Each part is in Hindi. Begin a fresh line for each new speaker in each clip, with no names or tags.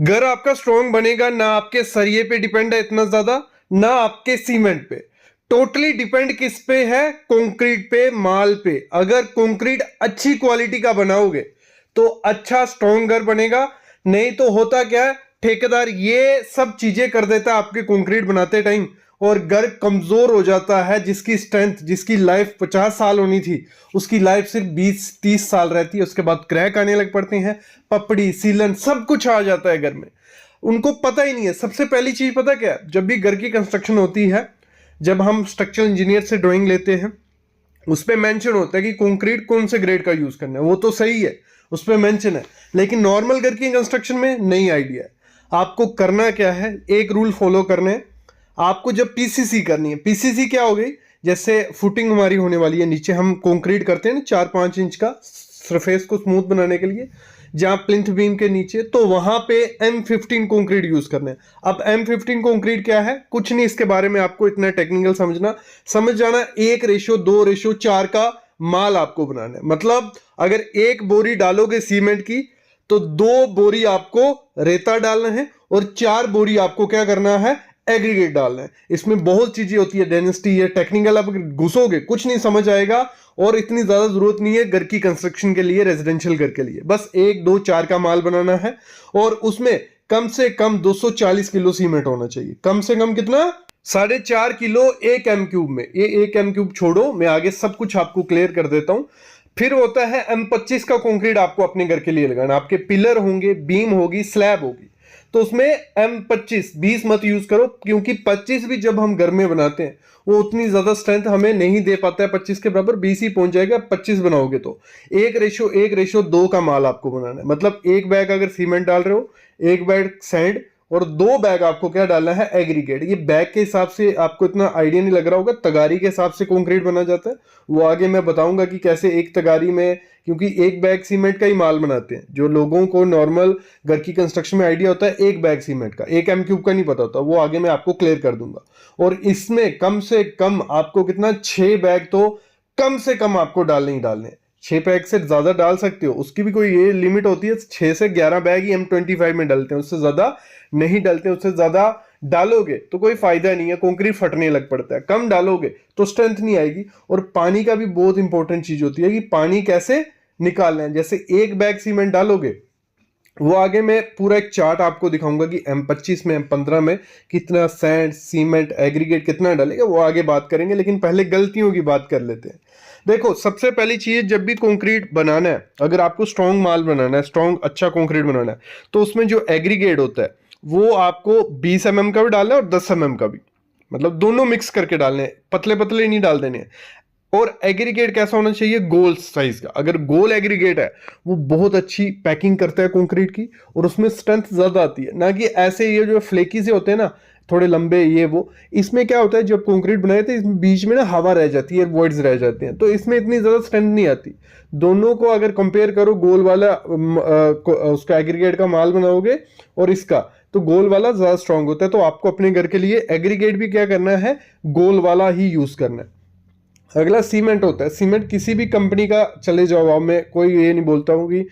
घर आपका स्ट्रांग बनेगा ना आपके सरिये पे डिपेंड है इतना ज्यादा, ना आपके सीमेंट पे। टोटली डिपेंड किस पे है? कंक्रीट पे, माल पे। अगर कंक्रीट अच्छी क्वालिटी का बनाओगे तो अच्छा स्ट्रांग घर बनेगा। नहीं तो होता क्या है, ठेकेदार ये सब चीजें कर देता है आपके कंक्रीट बनाते टाइम, और घर कमजोर हो जाता है। जिसकी स्ट्रेंथ, जिसकी लाइफ 50 साल होनी थी, उसकी लाइफ सिर्फ 20-30 साल रहती है। उसके बाद क्रैक आने लग पड़ते हैं, पपड़ी, सीलन, सब कुछ आ जाता है घर में। उनको पता ही नहीं है। सबसे पहली चीज पता क्या है? जब भी घर की कंस्ट्रक्शन होती है, जब हम स्ट्रक्चरल इंजीनियर से ड्राइंग लेते हैं, उस पर मेंशन होता है कि कंक्रीट कौन से ग्रेड का यूज करना है। वो तो सही है, उस पर मेंशन है, लेकिन नॉर्मल घर की कंस्ट्रक्शन में नहीं आइडिया है। आपको करना क्या है, एक रूल फॉलो करने हैं आपको। जब पीसीसी करनी है, पीसीसी क्या हो गई, जैसे फुटिंग हमारी होने वाली है, नीचे हम कंक्रीट करते हैं ना 4-5 इंच का, सरफेस को स्मूथ बनाने के लिए, जहां प्लिंथ बीम के नीचे, तो वहां पे M15 कंक्रीट यूज करना है। अब M15 कंक्रीट क्या है? कुछ नहीं, इसके बारे में आपको इतना टेक्निकल समझ जाना। 1:2:4 का माल आपको बनाना है। मतलब अगर एक बोरी डालोगे सीमेंट की, तो 2 बोरी आपको रेता डालना है और 4 बोरी आपको क्या करना है? एग्रीगेट डालना है। इसमें बहुत चीजें होती है, डेंसिटी है, टेक्निकल। अब घुसोगे कुछ नहीं समझ आएगा, और इतनी ज्यादा जरूरत नहीं है घर की कंस्ट्रक्शन के लिए, रेजिडेंशियल घर के लिए। बस 1-2-4 का माल बनाना है, और उसमें कम से कम 240 किलो सीमेंट होना चाहिए। कम से कम कितना? 4.5 किलो एक एम क्यूब में। ये एक एम क्यूब छोड़ो, मैं आगे सब कुछ आपको क्लियर कर देता हूं। फिर होता है M25 का कंक्रीट आपको अपने घर के लिए लगाना। आपके पिलर होंगे, बीम होगी, स्लैब होगी, तो उसमें M25, 20 मत यूज करो, क्योंकि 25 भी जब हम घर में बनाते हैं वो उतनी ज्यादा स्ट्रेंथ हमें नहीं दे पाता है। 25 के बराबर 20 ही पहुंच जाएगा। 25 बनाओगे तो 1:1:2 का माल आपको बनाना है। मतलब एक बैग अगर सीमेंट डाल रहे हो, एक बैग सैंड, और 2 बैग आपको क्या डालना है? एग्रीगेट। ये बैग के हिसाब से आपको इतना आइडिया नहीं लग रहा होगा, तगारी के हिसाब से कंक्रीट बना जाता है। वो आगे मैं बताऊंगा कि कैसे एक तगारी में, क्योंकि एक बैग सीमेंट का ही माल बनाते हैं। जो लोगों को नॉर्मल घर की कंस्ट्रक्शन में आइडिया होता है एक बैग सीमेंट का, एक एम क्यूब का नहीं पता होता, वो आगे मैं आपको क्लियर कर दूंगा। और इसमें कम से कम आपको कितना? 6 बैग तो कम से कम आपको डालने ही डालने हैं। 6 बैग से ज्यादा डाल सकते हो, उसकी भी कोई ये लिमिट होती है। 6 से 11 बैग ही M25 में डालते हैं, उससे ज्यादा नहीं डालते। उससे ज्यादा डालोगे तो कोई फायदा नहीं है, कंक्रीट फटने लग पड़ता है। कम डालोगे तो स्ट्रेंथ नहीं आएगी। और पानी का भी बहुत इंपॉर्टेंट चीज होती है कि पानी कैसे निकालना है। जैसे एक बैग सीमेंट डालोगे, वो आगे मैं पूरा एक चार्ट आपको दिखाऊंगा कि M25 में, M15 में कितना सैंड, सीमेंट, एग्रीगेट कितना डालेगा, वो आगे बात करेंगे। लेकिन पहले गलतियों की बात कर लेते हैं। देखो, सबसे पहली चीज, जब भी कंक्रीट बनाना है, अगर आपको स्ट्रॉन्ग माल बनाना है, स्ट्रॉन्ग अच्छा कंक्रीट बनाना है, तो उसमें जो एग्रीगेट होता है वो आपको 20 mm का भी डालना है और 10 mm का भी। मतलब दोनों मिक्स करके डालने हैं, पतले पतले नहीं डाल देने हैं। और एग्रीगेट कैसा होना चाहिए? गोल साइज का। अगर गोल एग्रीगेट है, वो बहुत अच्छी पैकिंग करता है कंक्रीट की, और उसमें स्ट्रेंथ ज्यादा आती है। ना कि ऐसे ये जो फ्लेकी से होते हैं ना, थोड़े लंबे, ये वो। इसमें क्या होता है, जब कंक्रीट बनाए थे, इसमें बीच में ना हवा रह जाती है, वॉइड्स रह जाते हैं, तो इसमें इतनी ज्यादा स्ट्रेंथ नहीं आती। दोनों को अगर कंपेयर करो, गोल वाला उसका एग्रीगेट का माल बनाओगे और इसका, तो गोल वाला ज्यादा स्ट्रांग होता है। तो आपको अपने घर के लिए एग्रीगेट भी क्या करना है? गोल वाला ही यूज करना है। अगला सीमेंट होता है। सीमेंट किसी भी कंपनी का चले जाओ, अब मैं कोई ये नहीं बोलता हूँ कि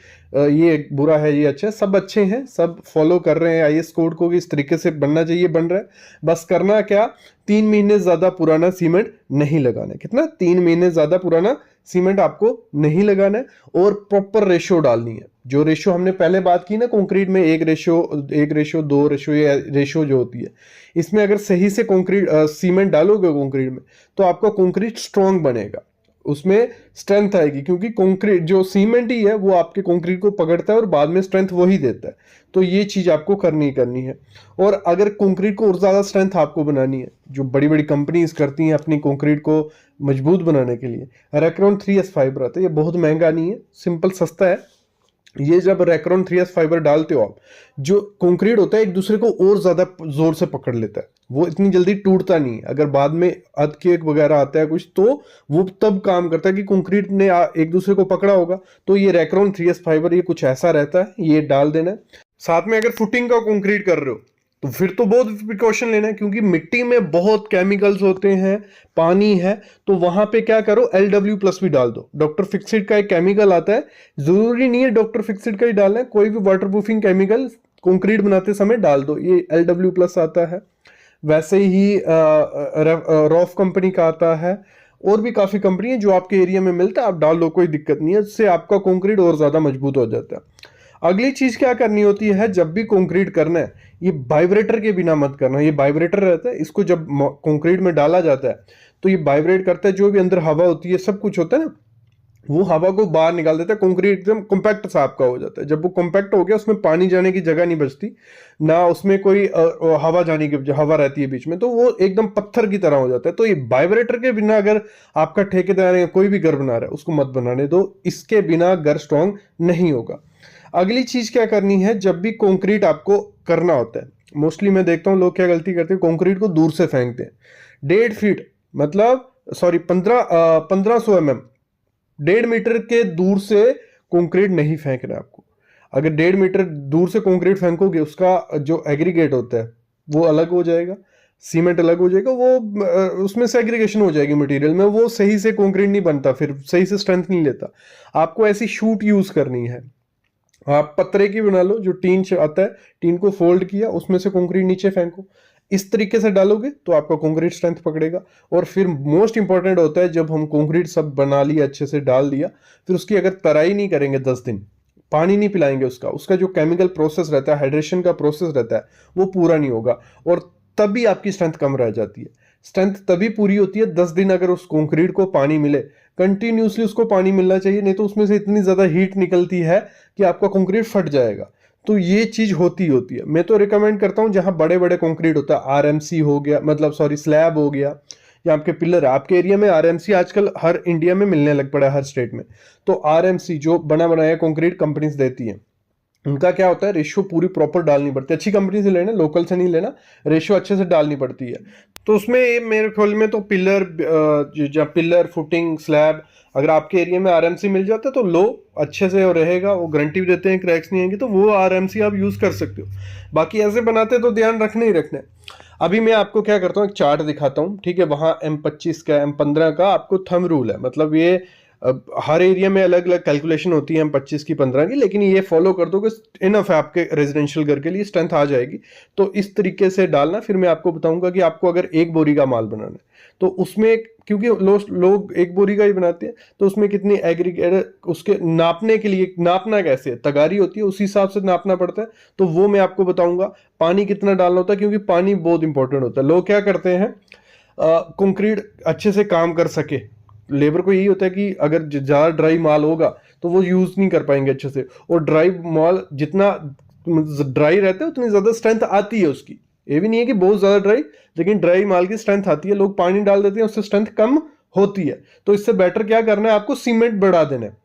ये बुरा है, ये अच्छा है। सब अच्छे हैं, सब फॉलो कर रहे हैं IS कोड को, कि इस तरीके से बनना चाहिए, बन रहा है। बस करना क्या? 3 महीने ज्यादा पुराना सीमेंट नहीं लगाना है। कितना? 3 महीने ज्यादा पुराना सीमेंट आपको नहीं लगाना है, और प्रॉपर रेशियो डालनी है। जो रेशियो हमने पहले बात की ना कंक्रीट में, 1:2:, ये रेशियो जो होती है, इसमें अगर सही से कंक्रीट सीमेंट डालोगे कंक्रीट में, तो आपका कंक्रीट स्ट्रांग बनेगा, उसमें स्ट्रेंथ आएगी। क्योंकि कंक्रीट जो सीमेंट ही है, वो आपके कंक्रीट को पकड़ता है और बाद में स्ट्रेंथ वही देता है। तो ये चीज आपको करनी है। और अगर कंक्रीट को और ज्यादा स्ट्रेंथ आपको बनानी है, जो बड़ी बड़ी कंपनीज करती हैं अपनी कंक्रीट को मजबूत बनाने के लिए, रेक्रोन 3S फाइबर आता है। ये बहुत महंगा नहीं है, सिंपल सस्ता है। ये जब रेक्रोन 3S फाइबर डालते हो आप, जो कंक्रीट होता है एक दूसरे को और ज्यादा जोर से पकड़ लेता है, वो इतनी जल्दी टूटता नहीं है। अगर बाद में अर्थक्वेक वगैरह आता है कुछ, तो वो तब काम करता है कि कंक्रीट ने एक दूसरे को पकड़ा होगा। तो ये रेक्रोन 3S फाइबर, ये कुछ ऐसा रहता है, ये डाल देना है। साथ में अगर फुटिंग का कंक्रीट कर रहे हो, तो फिर तो बहुत प्रिकॉशन लेना है, क्योंकि मिट्टी में बहुत केमिकल्स होते हैं, पानी है। तो वहां पे क्या करो, LW+ भी डाल दो। डॉक्टर फिक्सिड का एक केमिकल आता है, जरूरी नहीं है डॉक्टर फिक्सिड का ही डालना है, कोई भी वाटर प्रूफिंग केमिकल कंक्रीट बनाते समय डाल दो। ये LW+ आता है, वैसे ही रॉफ कंपनी का आता है, और भी काफी कंपनी है जो आपके एरिया में मिलता है, आप डाल लो, कोई दिक्कत नहीं है, इससे आपका कंक्रीट और ज्यादा मजबूत हो जाता है। अगली चीज क्या करनी होती है, जब भी कंक्रीट करना है, ये वाइब्रेटर के बिना मत करना। ये वाइब्रेटर रहता है, इसको जब कंक्रीट में डाला जाता है तो ये वाइब्रेट करता है, जो भी अंदर हवा होती है, सब कुछ होता है ना, वो हवा को बाहर निकाल देता है, कंक्रीट एकदम कॉम्पैक्ट सा आपका हो जाता है। जब वो कॉम्पैक्ट हो गया, उसमें पानी जाने की जगह नहीं बचती, ना उसमें कोई हवा जाने की हवा रहती है बीच में, तो वो एकदम पत्थर की तरह हो जाता है। तो ये वाइब्रेटर के बिना अगर आपका ठेकेदार या कोई भी घर बना रहा है, उसको मत बनाने दो, इसके बिना घर स्ट्रांग नहीं होगा। अगली चीज क्या करनी है, जब भी कंक्रीट आपको करना होता है, मोस्टली मैं देखता हूँ लोग क्या गलती करते हैं, कंक्रीट को दूर से फेंकते हैं। 1.5 फीट मतलब सॉरी 1500 mm, 1.5 मीटर के दूर से कंक्रीट नहीं फेंकना है आपको। अगर 1.5 मीटर दूर से कंक्रीट फेंकोगे, उसका जो एग्रीगेट होता है वो अलग हो जाएगा, सीमेंट अलग हो जाएगा, वो उसमें सेग्रीगेशन हो जाएगी मटेरियल में, वो सही से कंक्रीट नहीं बनता, फिर सही से स्ट्रेंथ नहीं लेता। आपको ऐसी शूट यूज करनी है, आप पत्रे की बना लो, जो टीन आता है, टीन को फोल्ड किया, उसमें से कंक्रीट नीचे फेंको, इस तरीके से डालोगे तो आपका कंक्रीट स्ट्रेंथ पकड़ेगा। और फिर मोस्ट इंपॉर्टेंट होता है, जब हम कंक्रीट सब बना लिया, अच्छे से डाल दिया, फिर उसकी अगर तराई नहीं करेंगे 10 दिन, पानी नहीं पिलाएंगे, उसका जो केमिकल प्रोसेस रहता है, हाइड्रेशन का प्रोसेस रहता है, वो पूरा नहीं होगा, और तभी आपकी स्ट्रेंथ कम रह जाती है। स्ट्रेंथ तभी पूरी होती है 10 दिन अगर उस कंक्रीट को पानी मिले, कंटिन्यूसली उसको पानी मिलना चाहिए, नहीं तो उसमें से इतनी ज्यादा हीट निकलती है कि आपका कंक्रीट फट जाएगा। तो ये चीज होती है। मैं तो रिकमेंड करता हूं, जहां बड़े बड़े कंक्रीट होता है, RMC हो गया, मतलब सॉरी स्लैब हो गया, या आपके पिलर है, आपके एरिया में RMC आजकल हर इंडिया में मिलने लग पड़ा है, हर स्टेट में। तो RMC जो बना बनाया कंक्रीट कंपनीज देती है, उनका क्या होता है, रेशियो पूरी प्रॉपर डालनी पड़ती है। अच्छी कंपनी से लेना, लोकल से नहीं लेना, रेशियो अच्छे से डालनी पड़ती है। तो उसमें मेरे ख्याल में तो पिलर फुटिंग स्लैब, अगर आपके एरिया में RMC मिल जाता है तो लो, अच्छे से रहेगा, वो गारंटी भी देते हैं क्रैक्स नहीं आएंगे, तो वो RMC आप यूज कर सकते हो। बाकी ऐसे बनाते तो ध्यान रखने ही रखना है। अभी मैं आपको क्या करता हूँ, एक चार्ट दिखाता हूँ, ठीक है, वहां M25 का M15 का आपको थंब रूल है, मतलब ये हर एरिया में अलग अलग कैलकुलेशन होती है M25 की 15 की, लेकिन ये फॉलो कर दो कि इनफ है आपके रेजिडेंशियल घर के लिए, स्ट्रेंथ आ जाएगी। तो इस तरीके से डालना। फिर मैं आपको बताऊंगा कि आपको अगर 1 बोरी का माल बनाना है तो उसमें, क्योंकि लोग 1 बोरी का ही बनाते हैं, तो उसमें कितनी एग्रीगेट, उसके नापने के लिए, नापना कैसे है, तगारी होती है, उसी हिसाब से नापना पड़ता है, तो वो मैं आपको बताऊंगा। पानी कितना डालना होता है, क्योंकि पानी बहुत इंपॉर्टेंट होता है। लोग क्या करते हैं, कंक्रीट अच्छे से काम कर सके, लेबर को यही होता है कि अगर ज्यादा ड्राई माल होगा तो वो यूज नहीं कर पाएंगे अच्छे से, और ड्राई माल जितना ड्राई रहता है उतनी ज्यादा स्ट्रेंथ आती है उसकी। ये भी नहीं है कि बहुत ज्यादा ड्राई, लेकिन ड्राई माल की स्ट्रेंथ आती है। लोग पानी डाल देते हैं, उससे स्ट्रेंथ कम होती है। तो इससे बेटर क्या करना है, आपको सीमेंट बढ़ा देना है।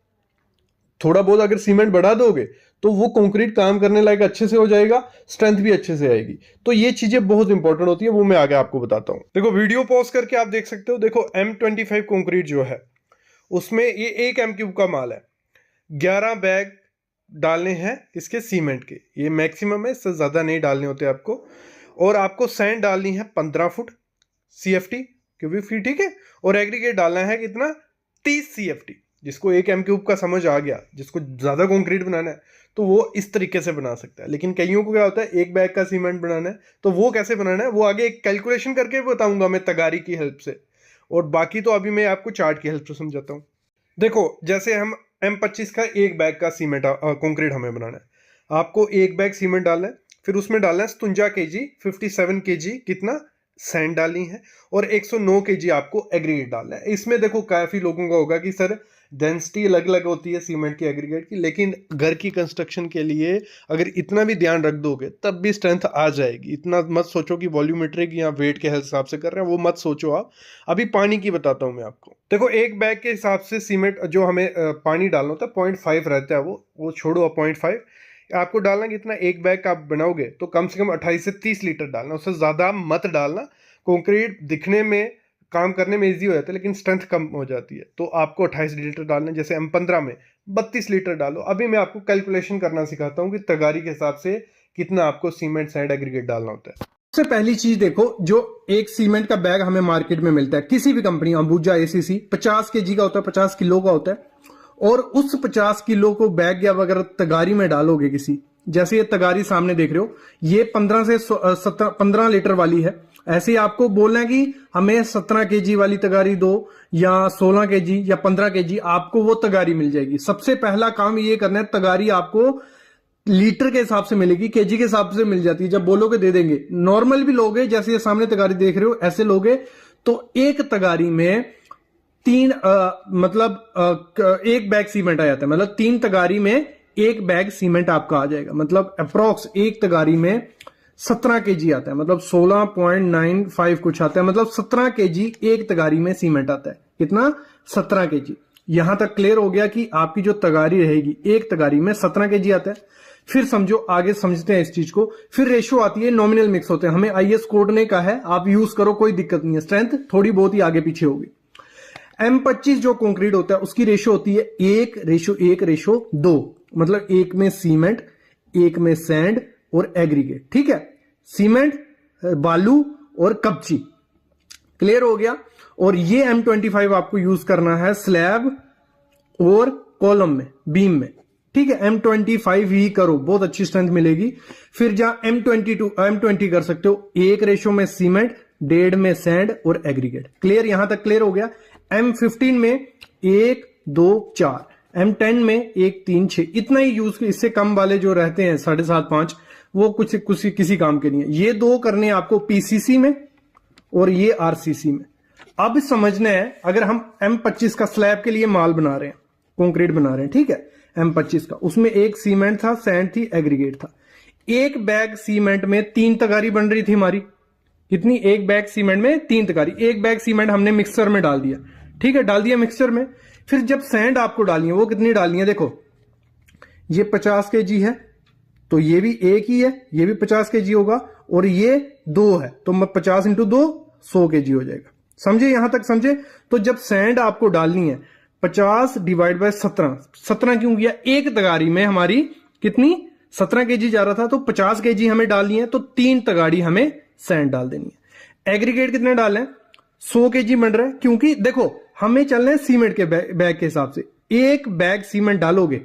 थोड़ा बहुत अगर सीमेंट बढ़ा दोगे तो वो कंक्रीट काम करने लायक अच्छे से हो जाएगा, स्ट्रेंथ भी अच्छे से आएगी। तो ये चीजें बहुत इंपॉर्टेंट होती है, वो मैं आगे आपको बताता हूं। देखो वीडियो पॉज करके आप देख सकते हो। देखो M25 कंक्रीट जो है, उसमें ये 1 M³ का माल है, 11 बैग डालने हैं इसके सीमेंट के, ये मैक्सिमम है, इससे ज्यादा नहीं डालने होते आपको। और आपको सैंड डालनी है 15 फुट CFT क्यूबिक फीट, ठीक है। और एग्रीगेट डालना है कितना, 30 CFT। जिसको 1 M³ का समझ आ गया, जिसको ज्यादा कंक्रीट बनाना है तो वो इस तरीके से बना सकता है। लेकिन कईयों को क्या होता है, 1 बैग का सीमेंट बनाना है, तो वो कैसे बनाना है वो आगे एक कैलकुलेशन करके बताऊंगा मैं तगारी की हेल्प से। और बाकी तो अभी मैं आपको चार्ट की हेल्प से समझाता हूँ। देखो जैसे हम M25 का 1 बैग का सीमेंट कंक्रीट हमें बनाना है, आपको 1 बैग सीमेंट डालना है, फिर उसमें डालना है 57 kg, 57 kg कितना सैंड डालनी है, और 109 kg आपको एग्रीगेट डालना है। इसमें देखो काफी लोगों का होगा कि सर डेंसिटी अलग अलग होती है सीमेंट की, एग्रीगेट की, लेकिन घर की कंस्ट्रक्शन के लिए अगर इतना भी ध्यान रख दोगे तब भी स्ट्रेंथ आ जाएगी। इतना मत सोचो कि वॉल्यूमेट्रिक या वेट के हिसाब से कर रहे हैं, वो मत सोचो आप। अभी पानी की बताता हूँ मैं आपको। देखो 1 बैग के हिसाब से सीमेंट जो हमें पानी डालना होता है 0.5 रहता है, वो छोड़ो 0.5 आपको डालना कितना, 1 बैग का आप बनाओगे तो कम से कम 28 से 30 लीटर डालना, उससे ज़्यादा मत डालना। कंक्रीट दिखने में, काम करने में इजी हो जाता है, लेकिन स्ट्रेंथ कम हो जाती है। तो आपको 28 लीटर डालना है, जैसे M15 में 32 लीटर डालो। अभी मैं आपको कैलकुलेशन करना सिखाता हूँ कि तगारी के हिसाब से कितना आपको सीमेंट सैंड एग्रीगेट डालना होता है। सबसे पहली चीज देखो, जो एक सीमेंट का बैग हमें मार्केट में मिलता है किसी भी कंपनी, अंबुजा, ACC, 50 kg का होता है, 50 किलो का होता है। और उस 50 किलो को बैग या वगैरह तगारी में डालोगे किसी,
जैसे ये तगारी सामने देख रहे हो, ये 15 से 15 लीटर वाली है। ऐसे ही आपको बोलना है कि हमें 17 केजी वाली तगारी दो या 16 केजी या 15 केजी, आपको वो तगारी मिल जाएगी। सबसे पहला काम ये करना है, तगारी आपको लीटर के हिसाब से मिलेगी, केजी के हिसाब से मिल जाती है। जब बोलोगे दे देंगे। नॉर्मल भी लोगे, जैसे ये सामने तगारी देख रहे हो, ऐसे लोगे तो एक तगारी में एक बैग सीमेंट आ जाता है। मतलब 3 तगारी में एक बैग सीमेंट आपका आ जाएगा। मतलब अप्रोक्स एक तगारी में 17 केजी आता है। मतलब 16.95 कुछ आता है। मतलब 17 केजी एक तगारी में सीमेंट आता है। कितना? 17 केजी। यहां तक क्लियर हो गया कि आपकी जो तगारी रहेगी, एक तगारी में 17 केजी आता है। फिर समझो, आगे समझते हैं इस चीज को। फिर रेशो आती है, नॉमिनल मिक्स होते हैं। हमें आईएस कोड ने कहा है, आप यूज करो, कोई दिक्कत नहीं है। स्ट्रेंथ थोड़ी बहुत ही आगे पीछे होगी। M25 जो कंक्रीट होता है उसकी रेशो होती है 1:1:2। मतलब एक में सीमेंट, एक में सैंड और एग्रीगेट। ठीक है, सीमेंट, बालू और कपची। क्लियर हो गया। और ये M25 आपको यूज करना है स्लैब और कॉलम में, बीम में। ठीक है, M25 ही करो, बहुत अच्छी स्ट्रेंथ मिलेगी। फिर जहां M20 कर सकते हो, 1 रेशो में सीमेंट, 1.5 में सैंड और एग्रीगेट। क्लियर? यहां तक क्लियर हो गया। M15 में 1, 2, 4, M10 में 1, 3, 6, इतना ही यूज। इससे कम वाले जो रहते हैं 7.5, 5, वो कुछ किसी काम के नहीं है। ये 2 करने हैं आपको PCC में और ये RCC में। अब समझना है, अगर हम M25 का स्लैब के लिए माल बना रहे हैं, कंक्रीट बना रहे हैं, ठीक है, M25 का, उसमें एक सीमेंट था, सैंड थी, एग्रीगेट था। एक बैग सीमेंट में 3 तगारी बन रही थी हमारी। कितनी? एक बैग सीमेंट में 3 तगारी। एक बैग सीमेंट हमने मिक्सर में डाल दिया। ठीक है, डाल दिया मिक्सचर में। फिर जब सैंड आपको डालनी है, वो कितनी डालनी है? देखो, ये 50 केजी है, तो ये भी एक ही है, ये भी 50 केजी होगा, और ये 2 है, तो 50 × 2 100 केजी हो जाएगा। समझे? यहां तक समझे? तो जब सैंड आपको डालनी है, 50 / 17, 17 क्यों किया? एक तगारी में हमारी कितनी? 17 केजी जा रहा था, तो 50 केजी हमें डालनी है, तो 3 तगाड़ी हमें सैंड डाल देनी है। एग्रीगेट कितने डालना है? 100 केजी बन रहा है, क्योंकि देखो हमें चलना है सीमेंट के बैग के हिसाब से। एक बैग सीमेंट डालोगे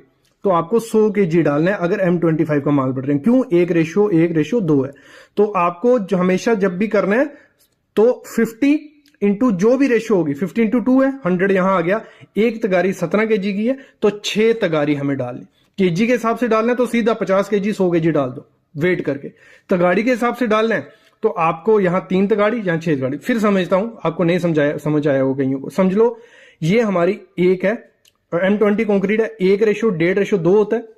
तो आपको 100 केजी डालना है, अगर M25 का माल बढ़ रहे हैं। क्यों? 1:1:2 है। तो आपको जो हमेशा जब भी करना है, तो 50 इंटू जो भी रेशो होगी, 50 × 2 है, 100 यहां आ गया। एक तगारी 17 केजी की है, तो 6 तगारी हमें डालनी। केजी के हिसाब से डालना है तो सीधा 50 केजी 100 केजी डाल दो, वेट करके। तगाड़ी के हिसाब से डालना है तो आपको यहां 3 तगाड़ी, यहां 6 तगाड़ी। फिर समझता हूं, आपको नहीं समझ आया हो कईयों को। समझ लो, ये हमारी एक है, M20 कंक्रीट है, 1:1:2 होता है।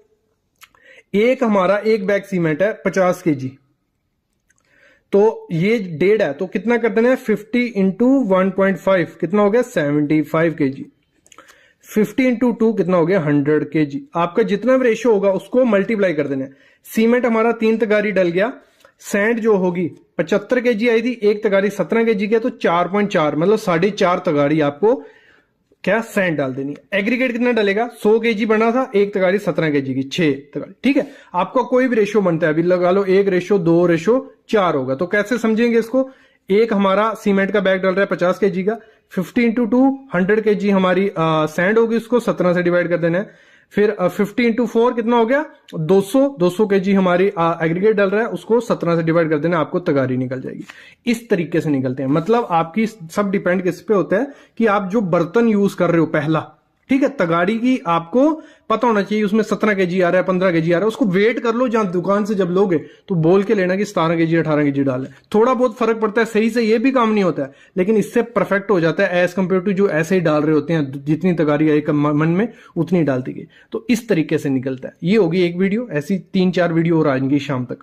एक हमारा एक बैग सीमेंट है 50 केजी, तो ये 1.5 है, तो कितना कर देना है? 50 × 1.5 कितना हो गया? 75 केजी। 50 × 2 कितना हो गया? 100 केजी। आपका जितना भी रेशो होगा उसको मल्टीप्लाई कर देना है। सीमेंट हमारा 3 तगारी डल गया, सैंड जो होगी 75 केजी आई थी, एक तगारी 17 केजी की है, तो 4.4 मतलब 4.5 तगारी आपको क्या सैंड डाल देनी है। एग्रीगेट कितना डलेगा? 100 केजी बना था, एक तगारी 17 केजी की, 6 तगारी। ठीक है, आपका कोई भी रेशो बनता है, अभी लगा लो 1:2:4 होगा। तो कैसे समझेंगे इसको? एक हमारा सीमेंट का बैग डल रहा है 50 केजी का, 50 × 2 100 केजी हमारी सैंड होगी, उसको 17 से डिवाइड कर देना है। फिर 50 × 4 कितना हो गया? 200 केजी हमारी एग्रीगेट डल रहा है, उसको 17 से डिवाइड कर देना, आपको तगारी निकल जाएगी। इस तरीके से निकलते हैं। मतलब आपकी सब डिपेंड किस पे होता है कि आप जो बर्तन यूज कर रहे हो पहला, ठीक है, तगाड़ी की आपको पता होना चाहिए उसमें 17 केजी आ रहा है, 15 केजी आ रहा है। उसको वेट कर लो, जहां दुकान से जब लोगे तो बोल के लेना कि 17 केजी 18 केजी डाल है। थोड़ा बहुत फर्क पड़ता है, सही से ये भी काम नहीं होता है, लेकिन इससे परफेक्ट हो जाता है एज कंपेयर टू जो ऐसे ही डाल रहे होते हैं, जितनी तगारी एक मन में उतनी डालती गई। तो इस तरीके से निकलता है। ये होगी एक वीडियो, ऐसी 3-4 वीडियो और आएंगी शाम तक।